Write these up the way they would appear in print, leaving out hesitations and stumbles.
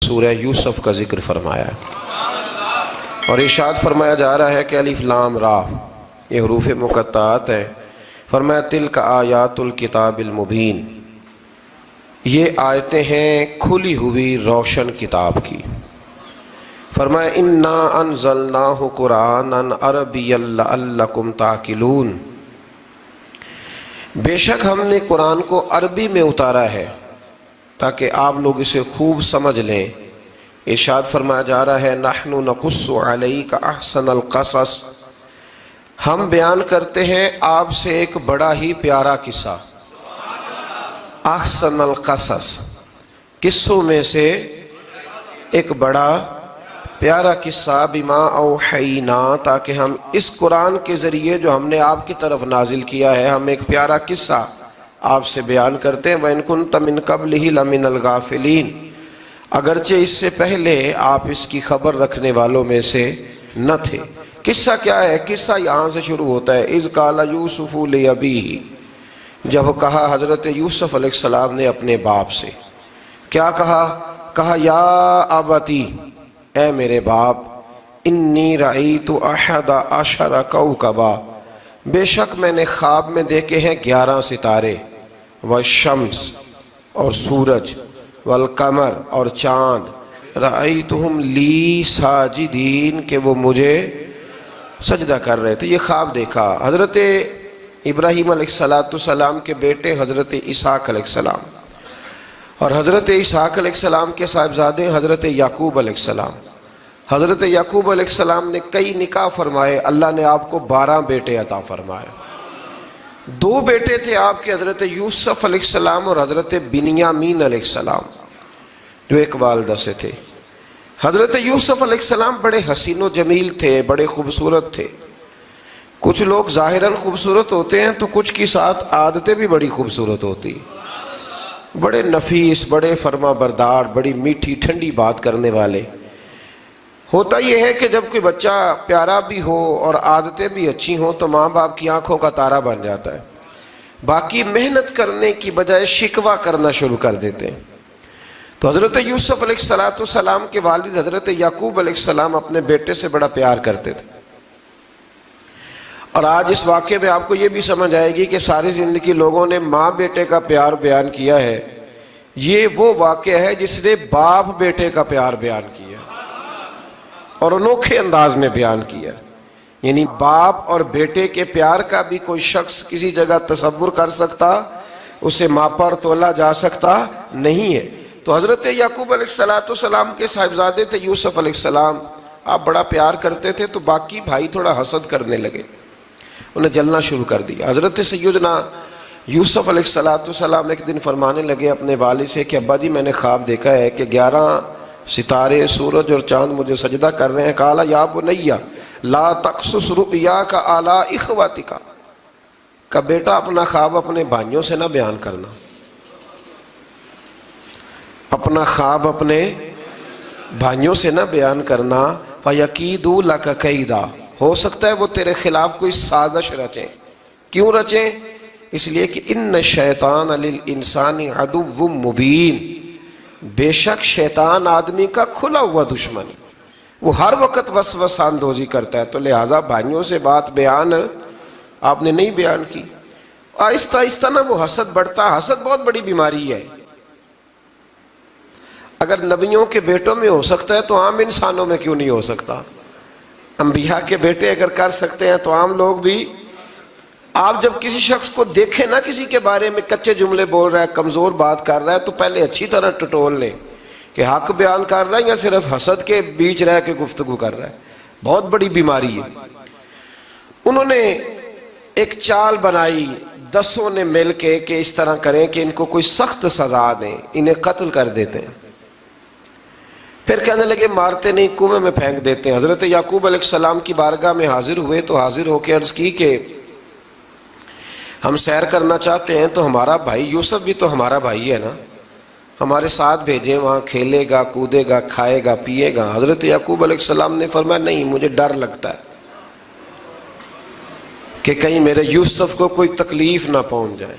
سورہ یوسف کا ذکر فرمایا ہے، اور ارشاد فرمایا جا رہا ہے کہ الف لام را یہ حروف مقطعات ہیں۔ فرمایا تلک آیات الکتاب المبین، یہ آیتیں ہیں کھلی ہوئی روشن کتاب کی۔ فرمایا انا انزلناہ قرآنا عربیا لعلکم تعقلون، بے شک ہم نے قرآن کو عربی میں اتارا ہے تاکہ آپ لوگ اسے خوب سمجھ لیں۔ ارشاد فرمایا جا رہا ہے نحن نقص علیک احسن القصص، ہم بیان کرتے ہیں آپ سے ایک بڑا ہی پیارا قصہ۔ احسن القصص، قصوں میں سے ایک بڑا پیارا قصہ، بما اوحینا، تاکہ ہم اس قرآن کے ذریعے جو ہم نے آپ کی طرف نازل کیا ہے، ہم ایک پیارا قصہ آپ سے بیان کرتے ہیں۔ وَإِن كُنتَ مِن قَبْلِهِ لَمِنَ الْغَافِلِينَ، اگرچہ اس سے پہلے آپ اس کی خبر رکھنے والوں میں سے نہ تھے۔ قصہ کیا ہے؟ قصہ یہاں سے شروع ہوتا ہے اذ قال یوسف لأبیہ، جب کہا حضرت یوسف علیہ السلام نے اپنے باپ سے، کیا کہا؟ کہا یا ابتی، اے میرے باپ، انی رأیت احد عشر کوکبا، بے شک میں نے خواب میں دیکھے ہیں 11 ستارے، والشمس اور سورج، والقمر اور چاند، رأیتہم لی ساجدین، کہ وہ مجھے سجدہ کر رہے تھے۔ یہ خواب دیکھا حضرت ابراہیم علیہ السلام کے بیٹے حضرت اسحاق علیہ السلام، اور حضرت اسحاق علیہ السلام کے صاحبزادے حضرت یعقوب علیہ السلام۔ حضرت یعقوب علیہ السلام نے کئی نکاح فرمائے، اللہ نے آپ کو 12 بیٹے عطا فرمائے۔ 2 بیٹے تھے آپ کے، حضرت یوسف علیہ السلام اور حضرت بنیامین علیہ السلام، جو ایک والدہ سے تھے۔ حضرت یوسف علیہ السلام بڑے حسین و جمیل تھے، بڑے خوبصورت تھے۔ کچھ لوگ ظاہراً خوبصورت ہوتے ہیں تو کچھ کی ساتھ عادتیں بھی بڑی خوبصورت ہوتی، بڑے نفیس، بڑے فرما بردار، بڑی میٹھی ٹھنڈی بات کرنے والے۔ ہوتا یہ ہے کہ جب کوئی بچہ پیارا بھی ہو اور عادتیں بھی اچھی ہوں تو ماں باپ کی آنکھوں کا تارا بن جاتا ہے، باقی محنت کرنے کی بجائے شکوہ کرنا شروع کر دیتے ہیں۔ تو حضرت یوسف علیہ السلام کے والد حضرت یعقوب علیہ السلام اپنے بیٹے سے بڑا پیار کرتے تھے، اور آج اس واقعے میں آپ کو یہ بھی سمجھ آئے گی کہ ساری زندگی لوگوں نے ماں بیٹے کا پیار بیان کیا ہے، یہ وہ واقعہ ہے جس نے باپ بیٹے کا پیار بیان کیا اور انوکھے انداز میں بیان کیا۔ یعنی باپ اور بیٹے کے پیار کا بھی کوئی شخص کسی جگہ تصور کر سکتا، اسے ماپا اور تولا جا سکتا نہیں ہے۔ تو حضرت یعقوب علیہ السلام کے صاحبزادے تھے یوسف علیہ السلام، آپ بڑا پیار کرتے تھے تو باقی بھائی تھوڑا حسد کرنے لگے، انہیں جلنا شروع کر دیا۔ حضرت سیدنا یوسف علیہ السلام ایک دن فرمانے لگے اپنے والد سے کہ ابا جی میں نے خواب دیکھا ہے کہ 11 ستارے، سورج اور چاند مجھے سجدہ کر رہے ہیں۔ قال یا بنی لا تقصص رؤیاک علی اخوتک، کہ بیٹا اپنا خواب اپنے بھائیوں سے نہ بیان کرنا، اپنا خواب اپنے بھائیوں سے نہ بیان کرنا، فَيَكِيدُوا لَكَ كَيْدًا، ہو سکتا ہے وہ تیرے خلاف کوئی سازش رچیں۔ کیوں رچیں؟ اس لیے کہ اِنَّ الشَّيْطَانَ لِلْإِنسَانِ عَدُوٌّ مُبِينٌ، بے شک شیطان آدمی کا کھلا ہوا دشمن، وہ ہر وقت وسوسہ اندوزی کرتا ہے، تو لہٰذا بھائیوں سے بات بیان آپ نے نہیں بیان کی۔ آہستہ آہستہ نہ وہ حسد بڑھتا، حسد بہت بڑی بیماری ہے۔ اگر نبیوں کے بیٹوں میں ہو سکتا ہے تو عام انسانوں میں کیوں نہیں ہو سکتا؟ انبیاء کے بیٹے اگر کر سکتے ہیں تو عام لوگ بھی۔ آپ جب کسی شخص کو دیکھیں نا کسی کے بارے میں کچے جملے بول رہا ہے، کمزور بات کر رہا ہے، تو پہلے اچھی طرح ٹٹول لیں کہ حق بیان کر رہا ہے یا صرف حسد کے بیچ رہ کے گفتگو کر رہا ہے۔ بہت بڑی بیماری ہے۔ انہوں نے ایک چال بنائی 10 نے مل کے کہ اس طرح کریں کہ ان کو کوئی سخت سزا دیں، انہیں قتل کر دیتے ہیں۔ پھر کہنے لگے مارتے نہیں، کنویں میں پھینک دیتے ہیں۔ حضرت یعقوب علیہ السلام کی بارگاہ میں حاضر ہوئے تو حاضر ہو کے عرض کی کہ ہم سیر کرنا چاہتے ہیں تو ہمارا بھائی یوسف بھی تو ہمارا بھائی ہے نا، ہمارے ساتھ بھیجیں، وہاں کھیلے گا، کودے گا، کھائے گا، پیے گا۔ حضرت یعقوب علیہ السلام نے فرمایا نہیں، مجھے ڈر لگتا ہے کہ کہیں میرے یوسف کو کوئی تکلیف نہ پہنچ جائے۔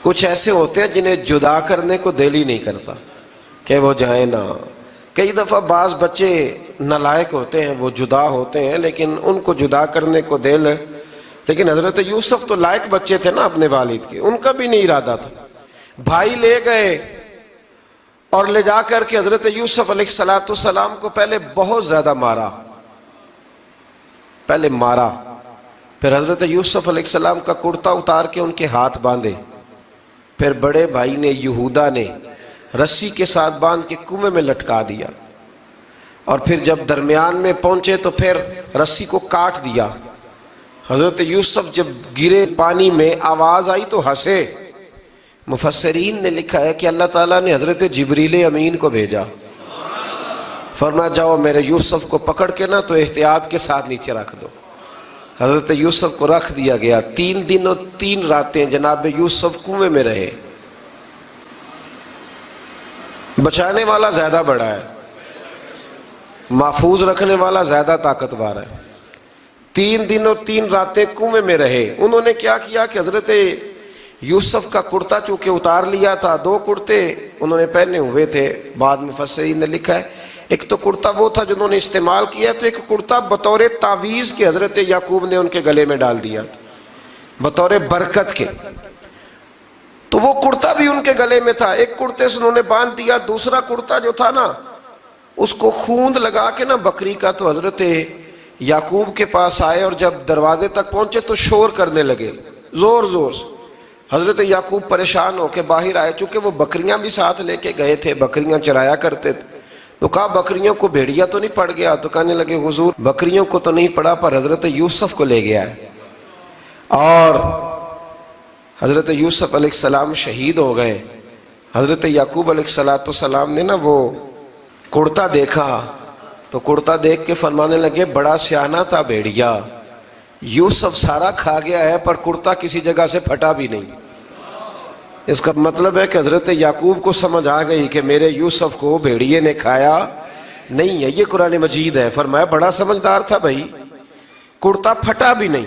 کچھ ایسے ہوتے ہیں جنہیں جدا کرنے کو دل ہی نہیں کرتا، کہ وہ جائیں نہ۔ کئی دفعہ بعض بچے نالائق ہوتے ہیں، وہ جدا ہوتے ہیں، لیکن ان کو جدا کرنے کو دل، لیکن حضرت یوسف تو لائق بچے تھے نا اپنے والد کے، ان کا بھی نہیں ارادہ تھا۔ بھائی لے گئے اور لے جا کر کے حضرت یوسف علیہ السلام کو پہلے بہت زیادہ مارا، پھر حضرت یوسف علیہ السلام کا کرتا اتار کے ان کے ہاتھ باندھے، پھر بڑے بھائی نے یہودا نے رسی کے ساتھ باندھ کے کنویں میں لٹکا دیا، اور پھر جب درمیان میں پہنچے تو پھر رسی کو کاٹ دیا۔ حضرت یوسف جب گرے پانی میں آواز آئی تو ہنسے۔ مفسرین نے لکھا ہے کہ اللہ تعالیٰ نے حضرت جبریل امین کو بھیجا، فرمایا جاؤ میرے یوسف کو پکڑ کے نا تو احتیاط کے ساتھ نیچے رکھ دو۔ حضرت یوسف کو رکھ دیا گیا۔ 3 دن اور 3 راتیں جناب یوسف کنویں میں رہے۔ بچانے والا زیادہ بڑا ہے، محفوظ رکھنے والا زیادہ طاقتور ہے۔ 3 دن اور 3 راتیں کنویں میں رہے۔ انہوں نے کیا کیا کہ حضرت یوسف کا کرتا چونکہ اتار لیا تھا، 2 کرتے انہوں نے پہنے ہوئے تھے، بعد مفسرین نے لکھا ہے ایک تو کرتا وہ تھا جنہوں نے استعمال کیا، تو ایک کرتا بطور تعویذ کے حضرت یعقوب نے ان کے گلے میں ڈال دیا بطور برکت کے، تو وہ کرتا بھی ان کے گلے میں تھا۔ ایک کرتے سے انہوں نے باندھ دیا، دوسرا کرتا جو تھا نا اس کو خوند لگا کے نا بکری کا، تو حضرت یعقوب کے پاس آئے اور جب دروازے تک پہنچے تو شور کرنے لگے زور زور سے۔ حضرت یعقوب پریشان ہو کے باہر آئے، چونکہ وہ بکریاں بھی ساتھ لے کے گئے تھے، بکریاں چرایا کرتے تھے، تو کہا بکریوں کو بھیڑیا تو نہیں پڑ گیا؟ تو کہنے لگے حضور بکریوں کو تو نہیں پڑا پر حضرت یوسف کو لے گیا ہے، اور حضرت یوسف علیہ السلام شہید ہو گئے۔ حضرت یعقوب علیہ السلام نے نا وہ کرتا دیکھا تو کرتا دیکھ کے فرمانے لگے بڑا سیانہ تھا بھیڑیا، یوسف سارا کھا گیا ہے پر کرتا کسی جگہ سے پھٹا بھی نہیں۔ اس کا مطلب ہے کہ حضرت یعقوب کو سمجھ آ گئی کہ میرے یوسف کو بھیڑیے نے کھایا نہیں ہے، یہ قرآن مجید ہے۔ فرمایا بڑا سمجھدار تھا بھائی، کرتا پھٹا بھی نہیں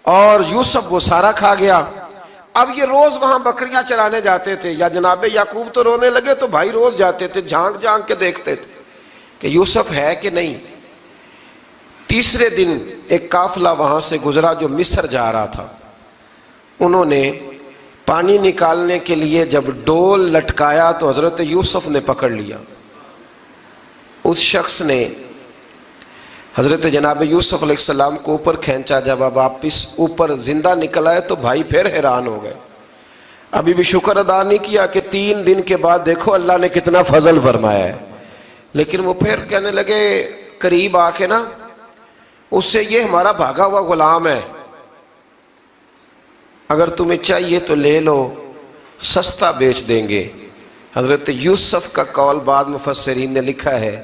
اور یوسف وہ سارا کھا گیا۔ اب یہ روز وہاں بکریاں چرانے جاتے تھے، یا جناب یعقوب تو رونے لگے تو بھائی روز جاتے تھے، جھانک جھانک کے دیکھتے تھے کہ یوسف ہے کہ نہیں۔ تیسرے دن ایک قافلہ وہاں سے گزرا جو مصر جا رہا تھا، انہوں نے پانی نکالنے کے لیے جب ڈول لٹکایا تو حضرت یوسف نے پکڑ لیا۔ اس شخص نے حضرت جناب یوسف علیہ السلام کو اوپر کھینچا، جب آپ واپس اوپر زندہ نکل آئے تو بھائی پھر حیران ہو گئے، ابھی بھی شکر ادا نہیں کیا کہ 3 دن کے بعد دیکھو اللہ نے کتنا فضل فرمایا ہے۔ لیکن وہ پھر کہنے لگے قریب آ کے نا اس سے، یہ ہمارا بھاگا ہوا غلام ہے، اگر تمہیں چاہیے تو لے لو، سستا بیچ دیں گے۔ حضرت یوسف کا قول بعد مفسرین نے لکھا ہے،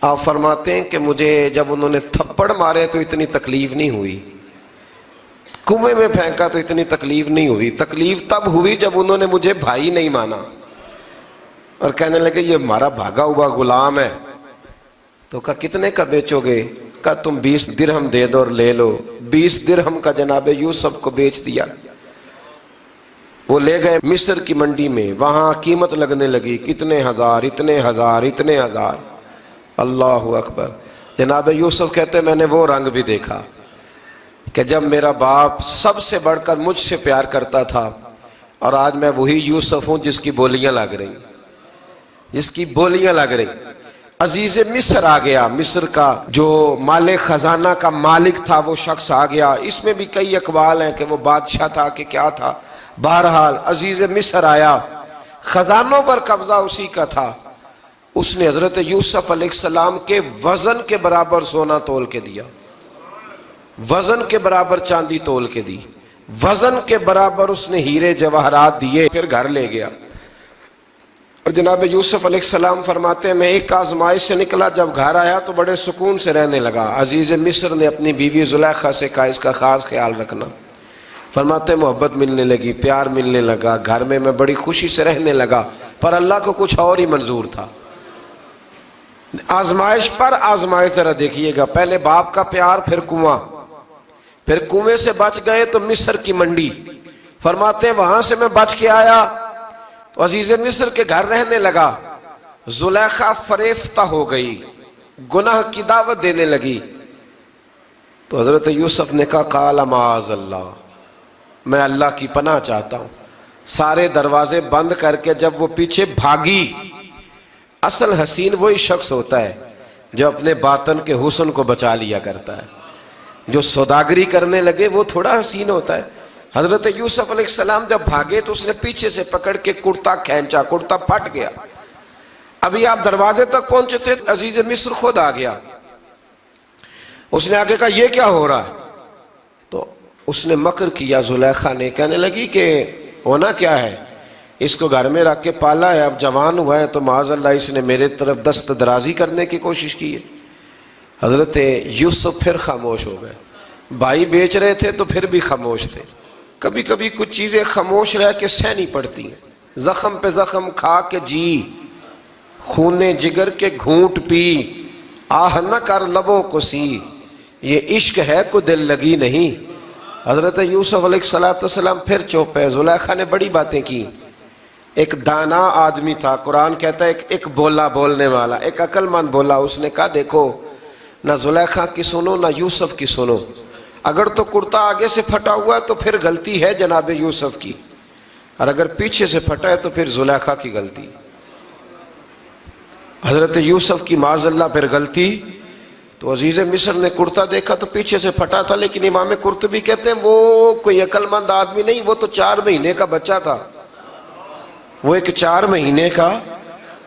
آپ فرماتے ہیں کہ مجھے جب انہوں نے تھپڑ مارے تو اتنی تکلیف نہیں ہوئی، کنویں میں پھینکا تو اتنی تکلیف نہیں ہوئی، تکلیف تب ہوئی جب انہوں نے مجھے بھائی نہیں مانا اور کہنے لگے یہ ہمارا بھاگا ہوا غلام ہے۔ تو کہا کتنے کا بیچو گے؟ کہا تم 20 درہم دے دو اور لے لو۔ 20 درہم کا جناب یوسف کو بیچ دیا۔ وہ لے گئے مصر کی منڈی میں، وہاں قیمت لگنے لگی، کتنے ہزار، اتنے ہزار، اتنے ہزار۔ اللہ اکبر۔ جناب یوسف کہتے میں نے وہ رنگ بھی دیکھا کہ جب میرا باپ سب سے بڑھ کر مجھ سے پیار کرتا تھا، اور آج میں وہی یوسف ہوں جس کی بولیاں لگ رہی، جس کی بولیاں لگ رہی۔ عزیز مصر آ گیا، مصر کا جو مال خزانہ کا مالک تھا وہ شخص آ گیا۔ اس میں بھی کئی اقوال ہیں کہ وہ بادشاہ تھا کہ کیا تھا، بہرحال عزیز مصر آیا، خزانوں پر قبضہ اسی کا تھا۔ اس نے حضرت یوسف علیہ السلام کے وزن کے برابر سونا تول کے دیا، وزن کے برابر چاندی تول کے دی، وزن کے برابر اس نے ہیرے جواہرات دیے، پھر گھر لے گیا۔ اور جناب یوسف علیہ السلام فرماتے ہیں میں ایک آزمائش سے نکلا، جب گھر آیا تو بڑے سکون سے رہنے لگا۔ عزیز مصر نے اپنی بیوی زلیخا سے کہا اس کا خاص خیال رکھنا۔ فرماتے ہیں محبت ملنے لگی، پیار ملنے لگا، گھر میں بڑی خوشی سے رہنے لگا، پر اللہ کو کچھ اور ہی منظور تھا۔ آزمائش پر آزمائش ذرا دیکھیے گا، پہلے باپ کا پیار، پھر کنواں، پھر کنویں سے بچ گئے تو مصر کی منڈی۔ فرماتے ہیں وہاں سے میں بچ کے آیا تو عزیز مصر کے گھر رہنے لگا، زلیخا فریفتہ ہو گئی، گناہ کی دعوت دینے لگی، تو حضرت یوسف نے کہا قال معاذ اللہ، میں اللہ کی پناہ چاہتا ہوں۔ سارے دروازے بند کر کے جب وہ پیچھے بھاگی، اصل حسین وہی شخص ہوتا ہے جو اپنے باطن کے حسن کو بچا لیا کرتا ہے۔ جو سوداگری کرنے لگے وہ تھوڑا حسین ہوتا ہے۔ حضرت یوسف علیہ السلام جب بھاگے تو اس نے پیچھے سے پکڑ کے کرتا کھینچا، کرتا پھٹ گیا۔ ابھی آپ دروازے تک پہنچے تھے، عزیز مصر خود آ گیا۔ اس نے آگے کہا یہ کیا ہو رہا ہے؟ تو اس نے مکر کیا، زلیخا نے، کہنے لگی کہ ہونا کیا ہے، اس کو گھر میں رکھ کے پالا ہے، اب جوان ہوا ہے تو معاذ اللہ اس نے میرے طرف دست درازی کرنے کی کوشش کی ہے۔ حضرت یوسف پھر خاموش ہو گئے۔ بھائی بیچ رہے تھے تو پھر بھی خاموش تھے۔ کبھی کبھی کچھ چیزیں خاموش رہ کے سہنی پڑتی ہیں۔ زخم پہ زخم کھا کے جی، خون جگر کے گھونٹ پی، آہ نہ کر لبوں کو سی، یہ عشق ہے کو دل لگی نہیں۔ حضرت یوسف علیہ السلام پھر چپ ہے۔ زلیخا نے بڑی باتیں کی۔ ایک دانا آدمی تھا، قرآن کہتا ہے ایک بولا بولنے والا، ایک عقل مند بولا۔ اس نے کہا دیکھو، نہ زلیخا کی سنو نہ یوسف کی سنو، اگر تو کرتا آگے سے پھٹا ہوا ہے تو پھر غلطی ہے جناب یوسف کی، اور اگر پیچھے سے پھٹا ہے تو پھر زلیخا کی غلطی۔ حضرت یوسف کی معاذ اللہ پھر غلطی۔ تو عزیز مصر نے کرتا دیکھا تو پیچھے سے پھٹا تھا، لیکن امام قرطبی کہتے ہیں وہ کوئی عقل مند آدمی نہیں، وہ تو 4 مہینے کا بچہ تھا، وہ ایک 4 مہینے کا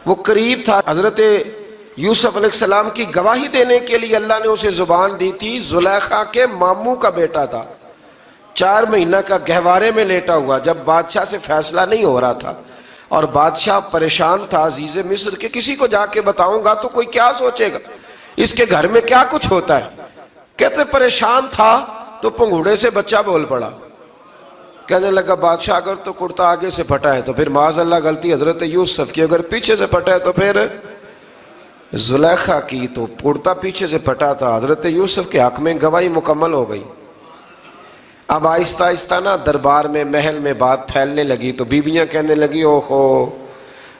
وہ قریب تھا۔ حضرت یوسف علیہ السلام کی گواہی دینے کے لیے اللہ نے اسے زبان دی تھی۔ زلیخا کے ماموں کا بیٹا تھا، 4 مہینہ کا گہوارے میں لیٹا ہوا، جب بادشاہ سے فیصلہ نہیں ہو رہا تھا اور بادشاہ پریشان تھا عزیز مصر کے کسی کو جا کے بتاؤں گا تو کوئی کیا سوچے گا، اس کے گھر میں کیا کچھ ہوتا ہے۔ کہتے پریشان تھا تو پنگوڑے سے بچہ بول پڑا، کہنے لگا بادشاہ اگر تو کرتا آگے سے پھٹا ہے تو پھر معاذ اللہ غلطی حضرت یوسف کی، اگر پیچھے سے پھٹا ہے تو پھر زلیخا کی۔ تو کرتا پیچھے سے پھٹا تھا، حضرت یوسف کے حق میں گواہی مکمل ہو گئی۔ اب آہستہ آہستہ نا دربار میں محل میں بات پھیلنے لگی، تو بیویاں کہنے لگی اوہو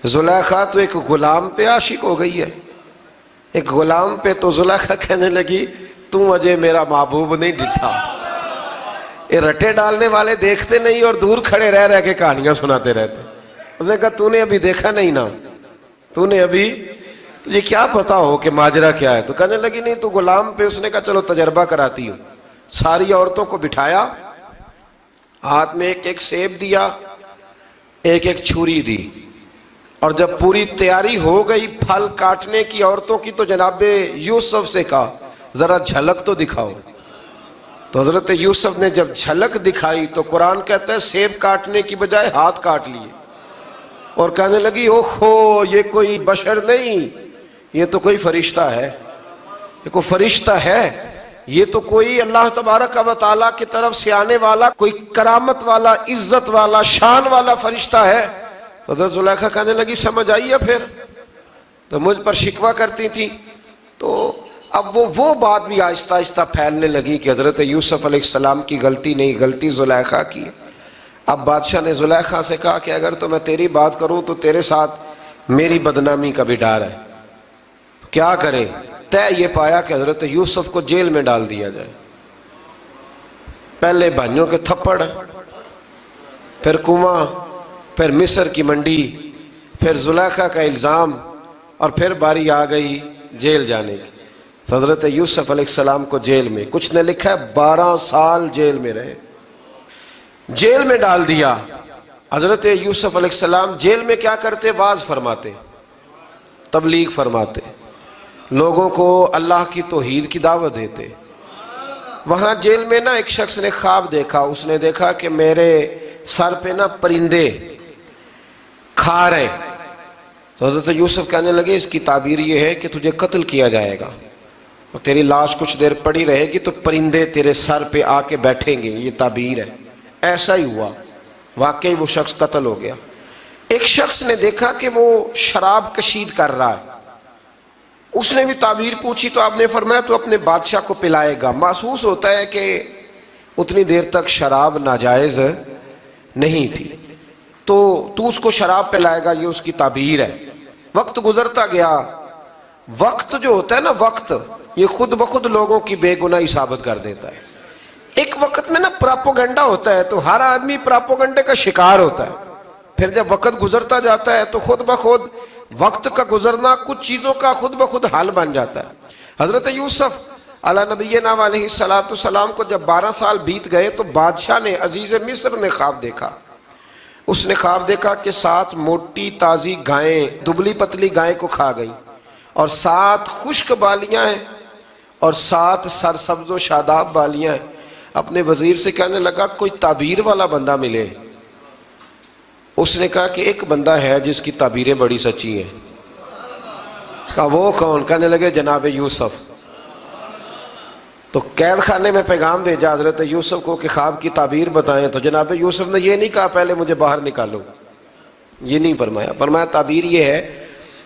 زلیخا تو ایک غلام پہ عاشق ہو گئی ہے، ایک غلام پہ۔ تو زلیخا کہنے لگی تم اجے میرا محبوب نہیں ڈٹھا۔ یہ رٹے ڈالنے والے دیکھتے نہیں اور دور کھڑے رہ رہ کے کہانیاں سناتے رہتے۔ اس نے کہا تو نے ابھی دیکھا نہیں نا، تو نے ابھی، تجھے کیا پتا ہو کہ ماجرا کیا ہے؟ تو کہنے لگی نہیں تو غلام پہ۔ اس نے کہا چلو تجربہ کراتی ہوں۔ ساری عورتوں کو بٹھایا، ہاتھ میں ایک ایک سیب دیا، ایک ایک چھری دی، اور جب پوری تیاری ہو گئی پھل کاٹنے کی عورتوں کی، تو جناب یوسف سے کہا ذرا جھلک تو دکھاؤ۔ تو حضرت یوسف نے جب جھلک دکھائی تو قرآن کہتا ہے سیب کاٹنے کی بجائے ہاتھ کاٹ لیے، اور کہنے لگی اوہو یہ کوئی بشر نہیں، یہ تو کوئی فرشتہ ہے، یہ کوئی فرشتہ ہے، یہ تو کوئی اللہ تبارک و تعالیٰ کی طرف سے آنے والا کوئی کرامت والا، عزت والا، شان والا فرشتہ ہے۔ تو حضرت زلیخا کہنے لگی سمجھ آئی ہے پھر، تو مجھ پر شکوہ کرتی تھی۔ تو اب وہ بات بھی آہستہ آہستہ پھیلنے لگی کہ حضرت یوسف علیہ السلام کی غلطی نہیں، غلطی زلیخا کی۔ اب بادشاہ نے زلیخا سے کہا کہ اگر تو میں تیری بات کروں تو تیرے ساتھ میری بدنامی کا بھی ڈر ہے، کیا کریں؟ طے یہ پایا کہ حضرت یوسف کو جیل میں ڈال دیا جائے۔ پہلے بھائیوں کے تھپڑ، پھر کنواں، پھر مصر کی منڈی، پھر زلیخا کا الزام، اور پھر باری آ گئی جیل جانے کی۔ تو حضرت یوسف علیہ السلام کو جیل میں، کچھ نے لکھا ہے 12 سال جیل میں رہے، جیل میں ڈال دیا۔ حضرت یوسف علیہ السلام جیل میں کیا کرتے؟ واعظ فرماتے، تبلیغ فرماتے، لوگوں کو اللہ کی توحید کی دعوت دیتے۔ وہاں جیل میں نا ایک شخص نے خواب دیکھا، اس نے دیکھا کہ میرے سر پہ نا پرندے کھا رہے۔ تو حضرت یوسف کہنے لگے اس کی تعبیر یہ ہے کہ تجھے قتل کیا جائے گا، اور تیری لاش کچھ دیر پڑی رہے گی تو پرندے تیرے سر پہ آ کے بیٹھیں گے، یہ تعبیر ہے۔ ایسا ہی ہوا، واقعی وہ شخص قتل ہو گیا۔ ایک شخص نے دیکھا کہ وہ شراب کشید کر رہا ہے، اس نے بھی تعبیر پوچھی تو آپ نے فرمایا تو اپنے بادشاہ کو پلائے گا۔ محسوس ہوتا ہے کہ اتنی دیر تک شراب ناجائز نہیں تھی، تو اس کو شراب پلائے گا، یہ اس کی تعبیر ہے۔ وقت گزرتا گیا. وقت جو ہوتا ہے نا، وقت یہ خود بخود لوگوں کی بے گناہی ثابت کر دیتا ہے. ایک وقت میں نا پراپوگنڈا ہوتا ہے تو ہر آدمی پراپوگنڈے کا شکار ہوتا ہے. پھر جب وقت گزرتا جاتا ہے تو خود بخود وقت کا گزرنا کچھ چیزوں کا خود بخود حل بن جاتا ہے. حضرت یوسف علی نبینا علیہ السلام کو جب 12 سال بیت گئے تو بادشاہ نے، عزیز مصر نے خواب دیکھا. اس نے خواب دیکھا کہ 7 موٹی تازی گائیں دبلی پتلی گائیں کو کھا گئی، اور 7 خشک بالیاں ہیں اور 7 سرسبز و شاداب بالیاں ہیں. اپنے وزیر سے کہنے لگا کوئی تعبیر والا بندہ ملے. اس نے کہا کہ ایک بندہ ہے جس کی تعبیریں بڑی سچی ہیں. کہا وہ کون؟ کہنے لگے جناب یوسف. تو قید خانے میں پیغام بھیجا حضرت یوسف کو کہ خواب کی تعبیر بتائیں. تو جناب یوسف نے یہ نہیں کہا پہلے مجھے باہر نکالو، یہ نہیں فرمایا. فرمایا تعبیر یہ ہے،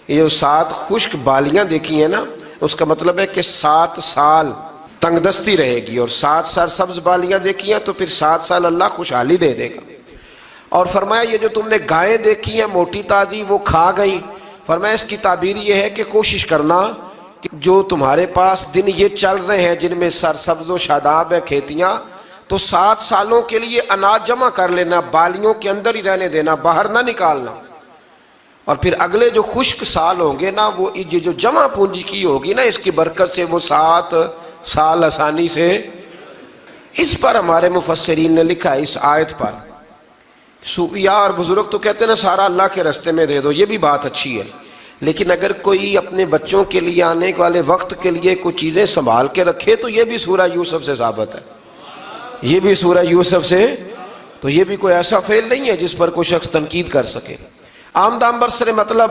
یہ جو 7 خشک بالیاں دیکھی ہیں نا، اس کا مطلب ہے کہ 7 سال تنگ دستی رہے گی، اور 7 سرسبز بالیاں دیکھی ہیں تو پھر 7 سال اللہ خوشحالی دے دے گا. اور فرمایا یہ جو تم نے گائیں دیکھی ہیں موٹی تازی وہ کھا گئی، فرمایا اس کی تعبیر یہ ہے کہ کوشش کرنا کہ جو تمہارے پاس دن یہ چل رہے ہیں جن میں سرسبز و شاداب ہے کھیتیاں، تو 7 سالوں کے لیے اناج جمع کر لینا، بالیوں کے اندر ہی رہنے دینا، باہر نہ نکالنا. اور پھر اگلے جو خشک سال ہوں گے نا، وہ یہ جو جمع پونجی کی ہوگی نا، اس کی برکت سے وہ 7 سال آسانی سے. اس پر ہمارے مفسرین نے لکھا ہے، اس آیت پر صوفیاء اور بزرگ تو کہتے ہیں نا سارا اللہ کے راستے میں دے دو، یہ بھی بات اچھی ہے، لیکن اگر کوئی اپنے بچوں کے لیے آنے والے وقت کے لیے کچھ چیزیں سنبھال کے رکھے تو یہ بھی سورہ یوسف سے ثابت ہے. یہ بھی سورہ یوسف سے، تو یہ بھی کوئی ایسا فعل نہیں ہے جس پر کوئی شخص تنقید کر سکے. آمدام برسر مطلب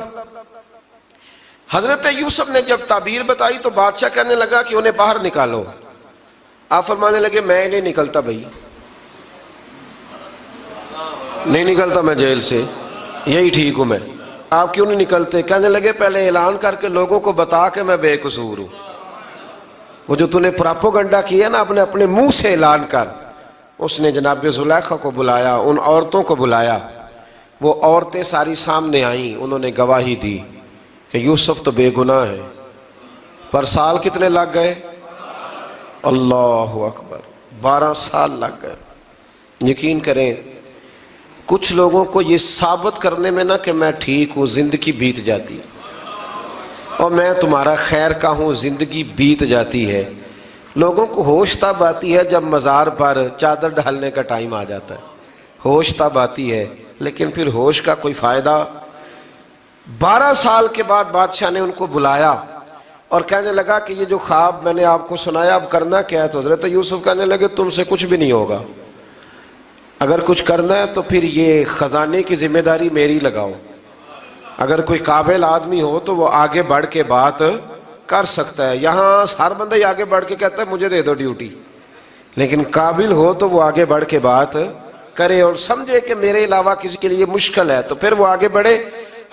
حضرت یوسف نے جب تعبیر بتائی تو بادشاہ کہنے لگا کہ انہیں باہر نکالو. آپ فرمانے لگے میں نہیں نکلتا بھائی، نہیں نکلتا میں جیل سے، یہی ٹھیک ہوں میں. آپ کیوں نہیں نکلتے؟ کہنے لگے پہلے اعلان کر کے لوگوں کو بتا کہ میں بے قصور ہوں. وہ جو تُو نے پراپوگنڈا کیا نا اپنے منہ سے اعلان کر. اس نے جناب زلیخا کو بلایا، ان عورتوں کو بلایا، وہ عورتیں ساری سامنے آئیں، انہوں نے گواہی دی کہ یوسف تو بے گناہ ہے. پر سال کتنے لگ گئے؟ اللہ اکبر، 12 سال لگ گئے. یقین کریں کچھ لوگوں کو یہ ثابت کرنے میں نا کہ میں ٹھیک ہوں زندگی بیت جاتی ہے، اور میں تمہارا خیر کا ہوں زندگی بیت جاتی ہے. لوگوں کو ہوش تب آتی ہے جب مزار پر چادر ڈالنے کا ٹائم آ جاتا ہے، ہوش تب آتی ہے، لیکن پھر ہوش کا کوئی فائدہ. 12 سال کے بعد بادشاہ نے ان کو بلایا اور کہنے لگا کہ یہ جو خواب میں نے آپ کو سنایا اب کرنا کیا ہے؟ تو حضرت یوسف کہنے لگے تم سے کچھ بھی نہیں ہوگا، اگر کچھ کرنا ہے تو پھر یہ خزانے کی ذمہ داری میری لگاؤ. اگر کوئی قابل آدمی ہو تو وہ آگے بڑھ کے بات کر سکتا ہے. یہاں ہر بندہ ہی آگے بڑھ کے کہتا ہے مجھے دے دو ڈیوٹی، لیکن قابل ہو تو وہ آگے بڑھ کے بات کرے اور سمجھے کہ میرے علاوہ کسی کے لیے مشکل ہے تو پھر وہ آگے بڑھے.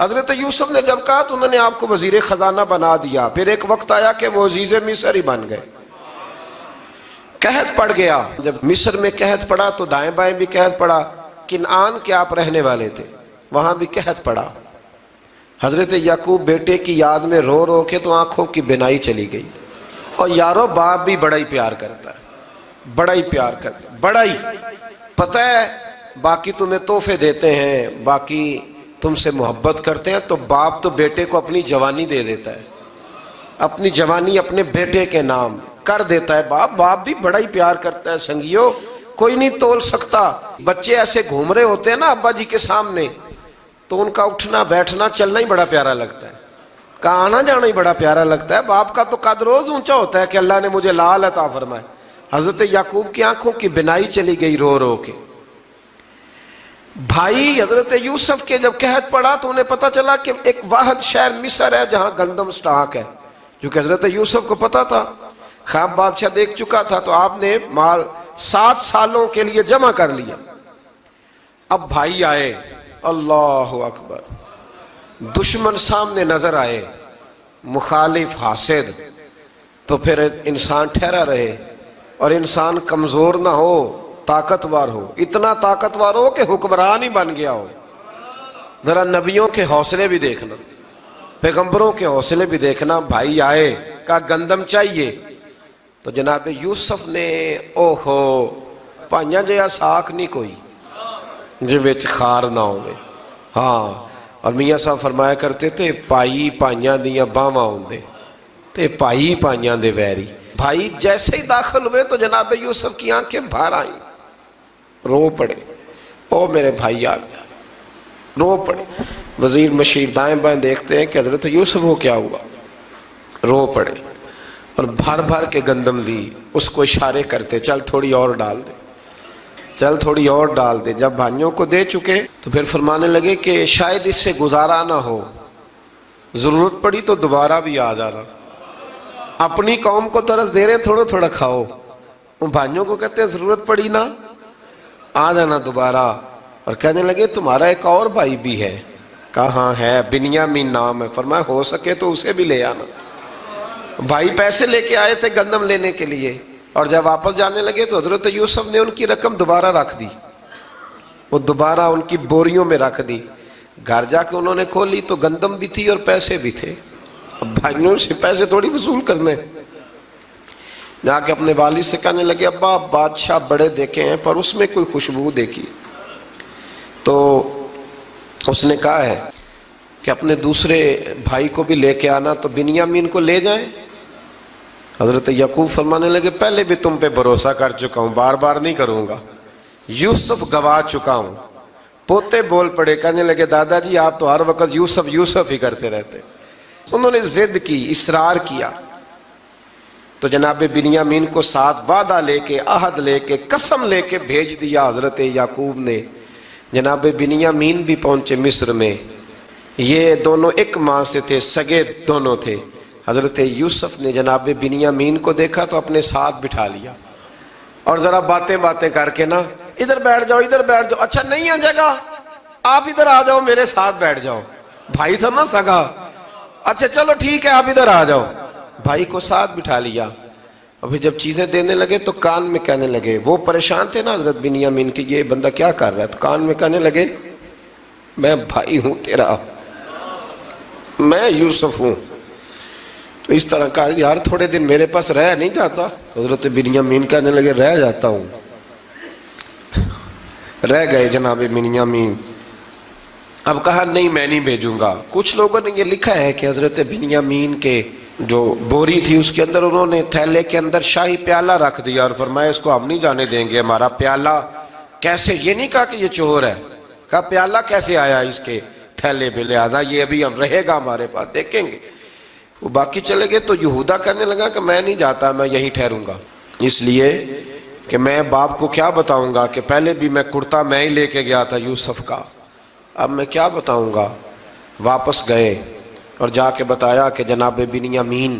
حضرت یوسف نے جب کہا تو انہوں نے آپ کو وزیر خزانہ بنا دیا. پھر ایک وقت آیا کہ وہ عزیز مصر ہی بن گئے. قحط پڑ گیا، جب مصر میں قحط پڑا تو دائیں بائیں بھی قحط پڑا. کنعان کے آپ رہنے والے تھے، وہاں بھی قحط پڑا. حضرت یعقوب بیٹے کی یاد میں رو رو کے تو آنکھوں کی بینائی چلی گئی. اور یارو باپ بھی بڑا ہی پیار کرتا ہے، بڑا ہی پیار کرتا ہے، بڑا ہی. پتہ ہے باقی تمہیں تحفے دیتے ہیں، باقی تم سے محبت کرتے ہیں، تو باپ تو بیٹے کو اپنی جوانی دے دیتا ہے، اپنی جوانی اپنے بیٹے کے نام کر دیتا ہے. باپ بھی بڑا ہی پیار کرتا ہے. سنگیو کوئی نہیں تول سکتا. بچے ایسے گھوم رہے ہوتے ہیں نا ابا جی کے سامنے تو ان کا اٹھنا بیٹھنا چلنا ہی بڑا پیارا لگتا ہے، کا آنا جانا ہی بڑا پیارا لگتا ہے. باپ کا تو قد روز اونچا ہوتا ہے کہ اللہ نے مجھے لال عطا فرمائے. حضرت یعقوب کی آنکھوں کی بینائی چلی گئی رو رو کے. بھائی حضرت یوسف کے جب قحط پڑا تو انہیں پتا چلا کہ ایک واحد شہر مصر ہے جہاں گندم سٹاک ہے، کیونکہ حضرت یوسف کو پتا تھا، خواب بادشاہ دیکھ چکا تھا. تو آپ نے مال 7 سالوں کے لیے جمع کر لیا. اب بھائی آئے، اللہ اکبر، دشمن سامنے نظر آئے، مخالف حاسد، تو پھر انسان ٹھہرا رہے اور انسان کمزور نہ ہو، طاقتور ہو. اتنا طاقتور ہو کہ حکمران ہی بن گیا ہو. ذرا نبیوں کے حوصلے بھی دیکھنا. پیغمبروں کے حوصلے بھی دیکھنا. بھائی آئے کہا گندم چاہیے تو جناب یوسف نے اوہو پائیاں جیا ساکھ نہیں کوئی جی وچ خار نہ ہوئے. ہاں اور میاں صاحب فرمایا کرتے تھے پائی پائیاں دیاں باواں ہوندے تے پائی پائیاں دے ویری. بھائی جیسے ہی داخل ہوئے تو جناب یوسف کی آنکھیں باہر آئیں, رو پڑے. او میرے بھائی آ گیا, رو پڑے. وزیر مشیر دائیں بائیں دیکھتے ہیں کہ حضرت یوسف کو کیا ہوا, رو پڑے اور بھر بھر کے گندم دی. اس کو اشارے کرتے چل تھوڑی اور ڈال دے, چل تھوڑی اور ڈال دے. جب بھائیوں کو دے چکے تو پھر فرمانے لگے کہ شاید اس سے گزارا نہ ہو, ضرورت پڑی تو دوبارہ بھی آ جانا. اپنی قوم کو ترس دے رہے ہیں تھوڑا تھوڑا کھاؤ, ان بھائیوں کو کہتے ہیں ضرورت پڑی نا آ جانا دوبارہ. اور کہنے لگے تمہارا ایک اور بھائی بھی ہے. کہا ہاں ہے, بنیامین نام ہے. فرمایا ہو سکے تو اسے بھی لے آنا. بھائی پیسے لے کے آئے تھے گندم لینے کے لیے, اور جب واپس جانے لگے تو حضرت یوسف نے ان کی رقم دوبارہ رکھ دی, وہ دوبارہ ان کی بوریوں میں رکھ دی. گھر جا کے انہوں نے کھولی تو گندم بھی تھی اور پیسے بھی تھے. اب بھائیوں سے پیسے تھوڑی وصول کرنے, جا کے اپنے والد سے کہنے لگے ابا بادشاہ بڑے دیکھے ہیں پر اس میں کوئی خوشبو دیکھی. تو اس نے کہا ہے کہ اپنے دوسرے بھائی کو بھی لے کے آنا, تو بنیامین کو لے جائیں. حضرت یعقوب فرمانے لگے پہلے بھی تم پہ بھروسہ کر چکا ہوں, بار بار نہیں کروں گا. یوسف گوا چکا ہوں. پوتے بول پڑے, کہنے لگے دادا جی آپ تو ہر وقت یوسف یوسف ہی کرتے رہتے. انہوں نے ضد کی, اصرار کیا, تو جناب بنیامین کو ساتھ وعدہ لے کے, عہد لے کے, قسم لے کے بھیج دیا حضرت یعقوب نے. جناب بنیامین بھی پہنچے مصر میں. یہ دونوں ایک ماں سے تھے, سگے دونوں تھے. حضرت یوسف نے جناب بنیامین کو دیکھا تو اپنے ساتھ بٹھا لیا, اور ذرا باتیں باتیں کر کے نا ادھر بیٹھ جاؤ ادھر بیٹھ جاؤ, اچھا نہیں ہے جگہ آپ ادھر آ جاؤ میرے ساتھ بیٹھ جاؤ. بھائی تھا نا سگا, اچھا چلو ٹھیک ہے آپ ادھر آ جاؤ. بھائی کو ساتھ بٹھا لیا. ابھی جب چیزیں دینے لگے تو کان میں کہنے لگے, وہ پریشان تھے نا حضرت بنیامین کہ یہ بندہ کیا کر رہا ہے, تو کان میں کہنے لگے میں بھائی ہوں تیرا, میں یوسف ہوں. تو اس طرح کہا یار تھوڑے دن میرے پاس رہ نہیں جاتا. تو حضرت بنیامین کہنے لگے رہ جاتا ہوں. رہ گئے جناب بنیامین. اب کہا نہیں میں نہیں بھیجوں گا. کچھ لوگوں نے یہ لکھا ہے کہ حضرت بنیامین کے جو بوری تھی اس کے اندر انہوں نے تھیلے کے اندر شاہی پیالہ رکھ دیا اور فرمایا اس کو ہم نہیں جانے دیں گے, ہمارا پیالہ کیسے, یہ نہیں کہا کہ یہ چور ہے, کہا پیالہ کیسے آیا اس کے تھیلے پہ, لہذا یہ ابھی ہم رہے گا ہمارے پاس, دیکھیں گے. وہ باقی چلے گئے تو یہودا کہنے لگا کہ میں نہیں جاتا, میں یہیں ٹھہروں گا, اس لیے کہ میں باپ کو کیا بتاؤں گا کہ پہلے بھی میں کرتا میں ہی لے کے گیا تھا یوسف کا, اب میں کیا بتاؤں گا. واپس گئے اور جا کے بتایا کہ جناب بنیامین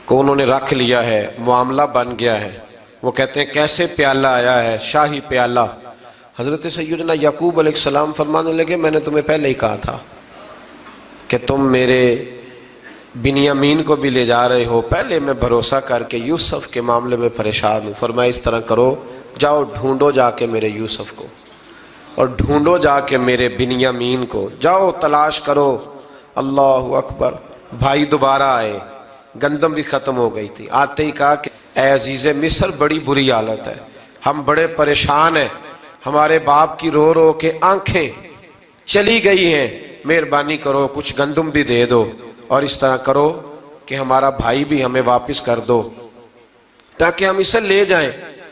کو انہوں نے رکھ لیا ہے, معاملہ بن گیا ہے. وہ کہتے ہیں کیسے پیالہ آیا ہے, شاہی پیالہ. حضرت سیدنا یعقوب علیہ السلام فرمانے لگے میں نے تمہیں پہلے ہی کہا تھا کہ تم میرے بنیامین کو بھی لے جا رہے ہو, پہلے میں بھروسہ کر کے یوسف کے معاملے میں پریشان ہوں. فرمایا اس طرح کرو, جاؤ ڈھونڈو جا کے میرے یوسف کو, اور ڈھونڈو جا کے میرے بنیامین کو, جاؤ تلاش کرو. اللہ اکبر. بھائی دوبارہ آئے, گندم بھی ختم ہو گئی تھی. آتے ہی کہا کہ اے عزیز مصر بڑی بری حالت ہے, ہم بڑے پریشان ہیں, ہمارے باپ کی رو رو کے آنکھیں چلی گئی ہیں, مہربانی کرو کچھ گندم بھی دے دو, اور اس طرح کرو کہ ہمارا بھائی بھی ہمیں واپس کر دو تاکہ ہم اسے لے جائیں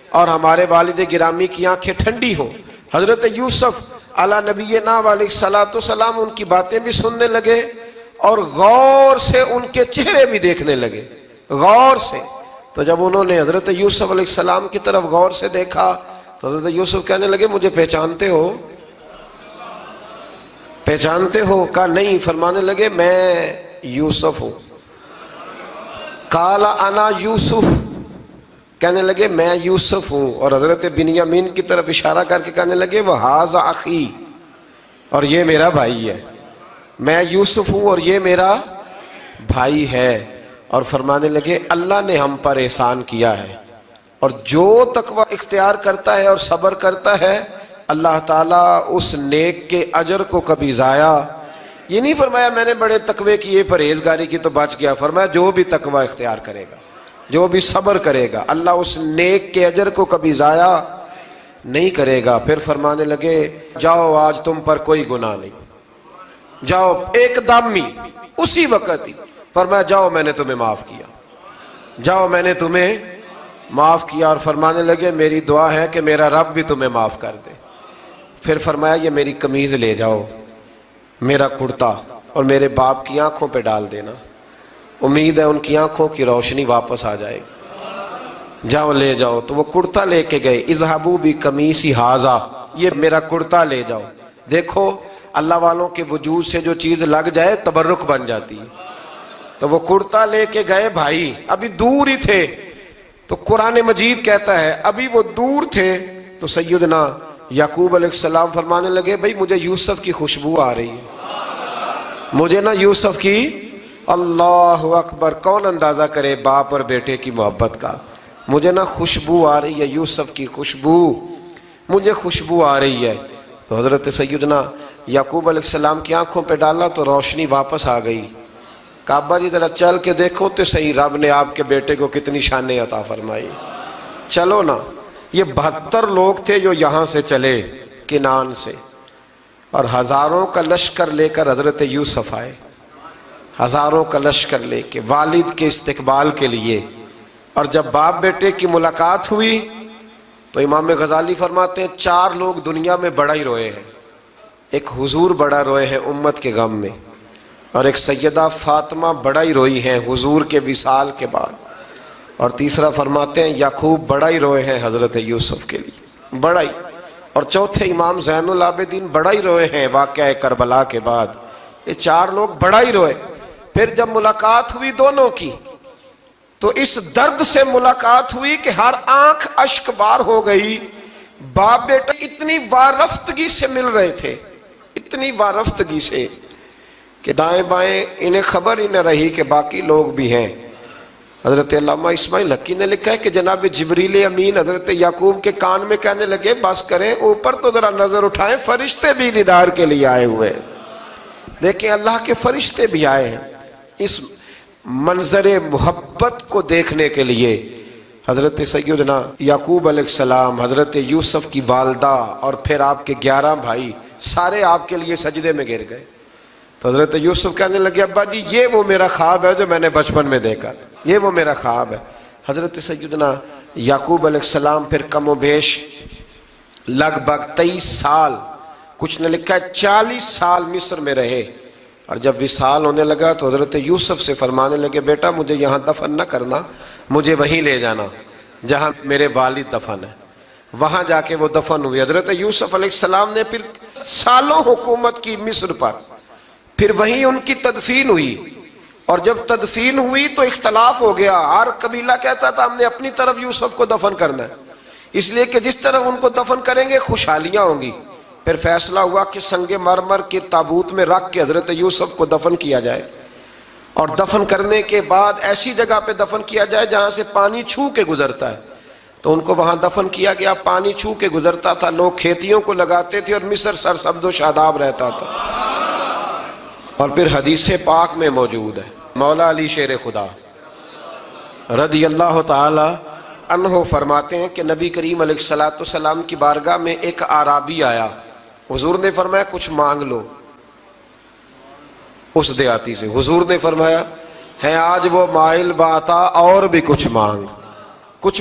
اور ہمارے والد گرامی کی آنکھیں ٹھنڈی ہوں. حضرت یوسف علی نبینا علیہ السلام ان کی باتیں بھی سننے لگے اور غور سے ان کے چہرے بھی دیکھنے لگے, غور سے. تو جب انہوں نے حضرت یوسف علیہ السلام کی طرف غور سے دیکھا تو حضرت یوسف کہنے لگے مجھے پہچانتے ہو, پہچانتے ہو؟ کہا نہیں. فرمانے لگے میں یوسف ہوں. قال انا یوسف, کہنے لگے میں یوسف ہوں. اور حضرت بنیامین کی طرف اشارہ کر کے کہنے لگے وہذا اخی, اور یہ میرا بھائی ہے. میں یوسف ہوں اور یہ میرا بھائی ہے. اور فرمانے لگے اللہ نے ہم پر احسان کیا ہے, اور جو تقوی اختیار کرتا ہے اور صبر کرتا ہے اللہ تعالیٰ اس نیک کے اجر کو کبھی ضائع یہ نہیں فرمایا میں نے بڑے تقوی کیے پرہیزگاری کی تو بچ گیا، فرمایا جو بھی تقوی اختیار کرے گا، جو بھی صبر کرے گا، اللہ اس نیک کے اجر کو کبھی ضائع نہیں کرے گا۔ پھر فرمانے لگے جاؤ آج تم پر کوئی گناہ نہیں، جاؤ ایک دم ہی اسی وقت ہی فرمایا جاؤ میں نے تمہیں معاف کیا، جاؤ میں نے تمہیں معاف کیا۔ اور فرمانے لگے میری دعا ہے کہ میرا رب بھی تمہیں معاف کر دے۔ پھر فرمایا یہ میری قمیض لے جاؤ، میرا کرتا، اور میرے باپ کی آنکھوں پہ ڈال دینا، امید ہے ان کی آنکھوں کی روشنی واپس آ جائے گی، جاؤ لے جاؤ۔ تو وہ کرتا لے کے گئے، اذهبوا بقمیصی ھذا، یہ میرا کرتا لے جاؤ۔ دیکھو اللہ والوں کے وجود سے جو چیز لگ جائے تبرک بن جاتی ہے۔ تو وہ کرتا لے کے گئے، بھائی ابھی دور ہی تھے، تو قرآن مجید کہتا ہے ابھی وہ دور تھے تو سیدنا یعقوب علیہ السلام فرمانے لگے بھئی مجھے یوسف کی خوشبو آ رہی ہے، مجھے نا یوسف کی، اللہ اکبر، کون اندازہ کرے باپ اور بیٹے کی محبت کا، مجھے نا خوشبو آ رہی ہے، یوسف کی خوشبو، مجھے خوشبو آ رہی ہے۔ تو حضرت سیدنا یعقوب علیہ السلام کی آنکھوں پہ ڈالا تو روشنی واپس آ گئی۔ کعبہ جی ذرا چل کے دیکھو تو صحیح رب نے آپ کے بیٹے کو کتنی شانیں عطا فرمائی۔ چلو نا، یہ 72 لوگ تھے جو یہاں سے چلے کنعان سے، اور ہزاروں کا لشکر لے کر حضرت یوسف آئے، ہزاروں کا لشکر لے کے والد کے استقبال کے لیے۔ اور جب باپ بیٹے کی ملاقات ہوئی تو امام غزالی فرماتے ہیں 4 لوگ دنیا میں بڑا ہی روئے ہیں، ایک حضور بڑا روئے ہیں امت کے غم میں، اور ایک سیدہ فاطمہ بڑا ہی روئی ہیں حضور کے وصال کے بعد، اور تیسرا فرماتے ہیں یعقوب بڑا ہی روئے ہیں حضرت یوسف کے لیے، بڑا ہی، اور چوتھے امام زین العابدین بڑا ہی روئے ہیں واقعہ کربلا کے بعد۔ یہ 4 لوگ بڑا ہی روئے۔ پھر جب ملاقات ہوئی دونوں کی تو اس درد سے ملاقات ہوئی کہ ہر آنکھ اشک بار ہو گئی، باپ بیٹا اتنی وارفتگی سے مل رہے تھے، اتنی وارفتگی سے کہ دائیں بائیں انہیں خبر ہی نہ رہی کہ باقی لوگ بھی ہیں۔ حضرت علامہ اسماعیل حقی نے لکھا ہے کہ جناب جبریل امین حضرت یعقوب کے کان میں کہنے لگے بس کریں، اوپر تو ذرا نظر اٹھائیں، فرشتے بھی دیدار کے لیے آئے ہوئے ہیں۔ دیکھیں اللہ کے فرشتے بھی آئے ہیں اس منظر محبت کو دیکھنے کے لیے۔ حضرت سیدنا یعقوب علیہ السلام، حضرت یوسف کی والدہ، اور پھر آپ کے 11 بھائی سارے آپ کے لیے سجدے میں گر گئے۔ تو حضرت یوسف کہنے لگے ابا جی یہ وہ میرا خواب ہے جو میں نے بچپن میں دیکھا تھا، یہ وہ میرا خواب ہے۔ حضرت سیدنا یعقوب علیہ السلام پھر کم و بیش لگ بھگ 23 سال، کچھ نے لکھا ہے 40 سال مصر میں رہے، اور جب وصال ہونے لگا تو حضرت یوسف سے فرمانے لگے بیٹا مجھے یہاں دفن نہ کرنا، مجھے وہیں لے جانا جہاں میرے والد دفن ہے۔ وہاں جا کے وہ دفن ہوئے۔ حضرت یوسف علیہ السلام نے پھر سالوں حکومت کی مصر پر، پھر وہیں ان کی تدفین ہوئی، اور جب تدفین ہوئی تو اختلاف ہو گیا، ہر قبیلہ کہتا تھا ہم نے اپنی طرف یوسف کو دفن کرنا ہے، اس لیے کہ جس طرف ان کو دفن کریں گے خوشحالیاں ہوں گی۔ پھر فیصلہ ہوا کہ سنگ مرمر کے تابوت میں رکھ کے حضرت یوسف کو دفن کیا جائے، اور دفن کرنے کے بعد ایسی جگہ پہ دفن کیا جائے جہاں سے پانی چھو کے گزرتا ہے۔ تو ان کو وہاں دفن کیا گیا، پانی چھو کے گزرتا تھا، لوگ کھیتیوں کو لگاتے تھے، اور مصر سرسبز و شاداب رہتا تھا۔ اور پھر حدیث پاک میں موجود ہے، مولا علی شیر خدا رضی اللہ تعالی عنہ فرماتے ہیں کہ نبی کریم علیہ السلام کی بارگاہ میں ایک اعرابی آیا، حضور نے فرمایا کچھ مانگ لو اس دیہاتی سے۔ حضور نے فرمایا ہے آج وہ مائل باتا، اور بھی کچھ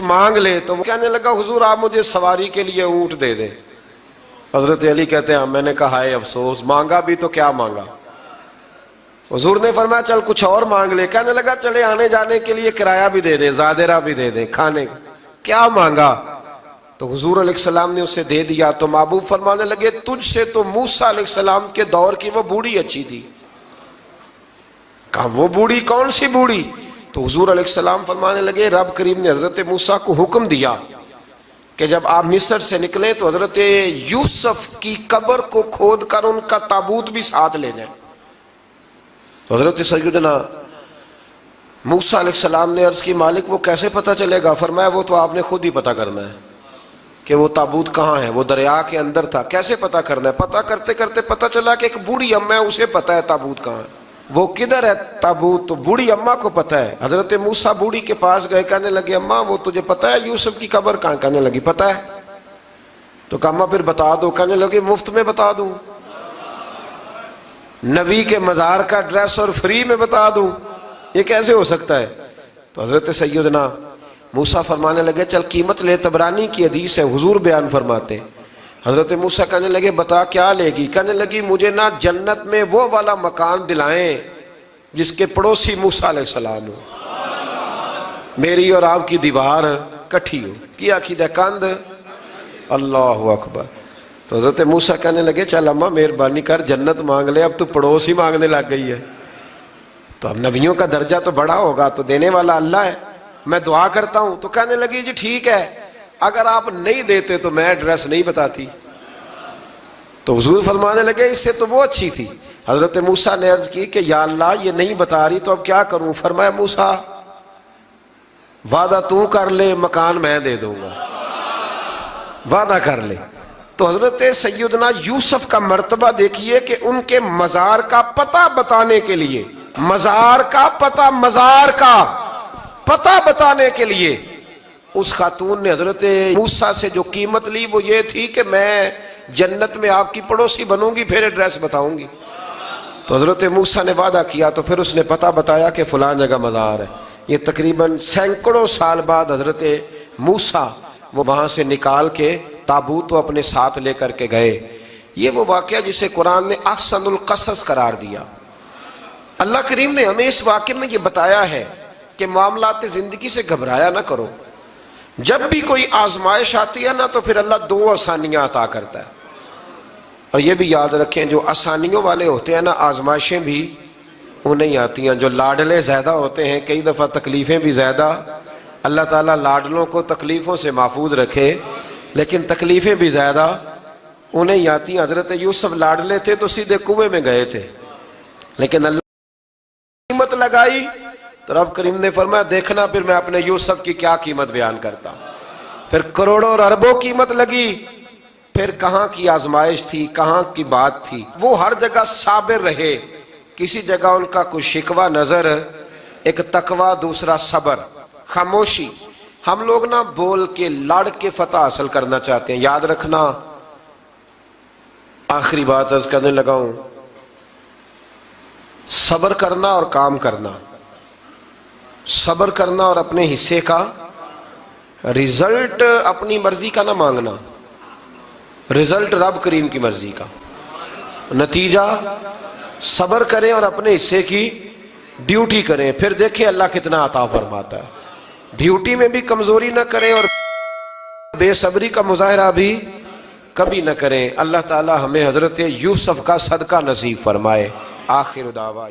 مانگ لے۔ تو وہ کہنے لگا حضور آپ مجھے سواری کے لیے اونٹ دے دیں۔ حضرت علی کہتے ہیں میں نے کہا ہے افسوس، مانگا بھی تو کیا مانگا۔ حضور نے فرمایا چل کچھ اور مانگ لے۔ کہنے لگا چلے آنے جانے کے لیے کرایہ بھی دے دے، زادرہ بھی دے دے، کھانے کیا مانگا؟ تو حضور علیہ السلام نے اسے دے دیا۔ تو محبوب فرمانے لگے تجھ سے تو موسیٰ علیہ السلام کے دور کی وہ بوڑھی اچھی تھی۔ کہا وہ بوڑھی کون سی بوڑھی؟ تو حضور علیہ السلام فرمانے لگے رب کریم نے حضرت موسیٰ کو حکم دیا کہ جب آپ مصر سے نکلیں تو حضرت یوسف کی قبر کو کھود کر ان کا تابوت بھی ساتھ لے جائیں۔ تو حضرت سیدنا موسیٰ علیہ السلام نے عرض کی مالک وہ کیسے پتہ چلے گا؟ فرمایا وہ تو آپ نے خود ہی پتہ کرنا ہے، کہ وہ تابوت کہاں ہے، وہ دریا کے اندر تھا، کیسے پتہ کرنا ہے؟ پتہ کرتے کرتے پتہ چلا کہ ایک بوڑھی اماں ہے، اسے پتہ ہے تابوت کہاں ہے، وہ کدھر ہے تابوت، تو بوڑھی اماں کو پتہ ہے۔ حضرت موسیٰ بوڑھی کے پاس گئے، کہنے لگے اماں وہ تجھے پتہ ہے یوسف کی قبر کہاں؟ کہنے لگی پتہ ہے۔ تو کہا اماں پھر بتا دو، کہنے لگے مفت میں بتا دوں، نبی کے مزار کا ایڈریس اور فری میں بتا دوں، یہ کیسے ہو سکتا ہے؟ تو حضرت سیدنا موسیٰ فرمانے لگے چل قیمت لے، طبرانی کی حدیث ہے، حضور بیان فرماتے ہیں۔ حضرت موسیٰ کہنے لگے بتا کیا لے گی؟ کہنے لگی مجھے نا جنت میں وہ والا مکان دلائیں جس کے پڑوسی موسیٰ علیہ السلام ہو، میری اور آپ کی دیوار کٹھی ہو، کیا عقیدہ کند، اللہ اکبر۔ تو حضرت موسیٰ کہنے لگے چل اماں مہربانی کر جنت مانگ لے، اب تو پڑوس ہی مانگنے لگ گئی ہے، تو اب نبیوں کا درجہ تو بڑا ہوگا، تو دینے والا اللہ ہے، میں دعا کرتا ہوں۔ تو کہنے لگی جی ٹھیک ہے، اگر آپ نہیں دیتے تو میں ایڈریس نہیں بتاتی۔ تو حضور فرمانے لگے اس سے تو وہ اچھی تھی۔ حضرت موسیٰ نے عرض کی کہ یا اللہ یہ نہیں بتا رہی تو اب کیا کروں؟ فرمایا موسیٰ وعدہ تو کر لے، مکان میں دے دوں گا، وعدہ کر لے۔ تو حضرت سیدنا یوسف کا مرتبہ دیکھیے کہ ان کے مزار کا پتہ بتانے کے لیے، مزار کا پتہ، مزار کا پتہ بتانے کے لیے اس خاتون نے حضرت موسیٰ سے جو قیمت لی وہ یہ تھی کہ میں جنت میں آپ کی پڑوسی بنوں گی، پھر ایڈریس بتاؤں گی۔ تو حضرت موسیٰ نے وعدہ کیا، تو پھر اس نے پتہ بتایا کہ فلاں جگہ مزار ہے۔ یہ تقریباً سینکڑوں سال بعد حضرت موسیٰ وہ وہاں سے نکال کے تابوت کو اپنے ساتھ لے کر کے گئے۔ یہ وہ واقعہ جسے قرآن نے احسن القصص قرار دیا۔ اللہ کریم نے ہمیں اس واقعے میں یہ بتایا ہے کہ معاملات زندگی سے گھبرایا نہ کرو، جب بھی کوئی آزمائش آتی ہے نا تو پھر اللہ دو آسانیاں عطا کرتا ہے، اور یہ بھی یاد رکھیں جو آسانیوں والے ہوتے ہیں نا آزمائشیں بھی انہیں آتی ہیں، جو لاڈلے زیادہ ہوتے ہیں کئی دفعہ تکلیفیں بھی زیادہ۔ اللہ تعالیٰ لاڈلوں کو تکلیفوں سے محفوظ رکھے، لیکن تکلیفیں بھی زیادہ انہیں آتی ہیں۔ حضرت یوسف لاڈلے تھے تو سیدھے کنویں میں گئے تھے، لیکن اللہ قیمت لگائی تو رب کریم نے فرمایا دیکھنا پھر میں اپنے یوسف کی کیا قیمت بیان کرتا ہوں۔ پھر کروڑوں اور اربوں قیمت لگی، پھر کہاں کی آزمائش تھی، کہاں کی بات تھی، وہ ہر جگہ صابر رہے، کسی جگہ ان کا کوئی شکوہ نظر، ایک تقوی، دوسرا صبر، خاموشی۔ ہم لوگ نا بول کے لڑ کے فتح حاصل کرنا چاہتے ہیں، یاد رکھنا۔ آخری بات عرض کرنے لگا ہوں، صبر کرنا اور کام کرنا، صبر کرنا اور اپنے حصے کا رزلٹ اپنی مرضی کا نہ مانگنا، رزلٹ رب کریم کی مرضی کا، نتیجہ صبر کریں اور اپنے حصے کی ڈیوٹی کریں، پھر دیکھیں اللہ کتنا عطا فرماتا ہے۔ ڈیوٹی میں بھی کمزوری نہ کریں اور بے صبری کا مظاہرہ بھی کبھی نہ کریں۔ اللہ تعالی ہمیں حضرت یوسف کا صدقہ نصیب فرمائے۔ آخر دعویٰ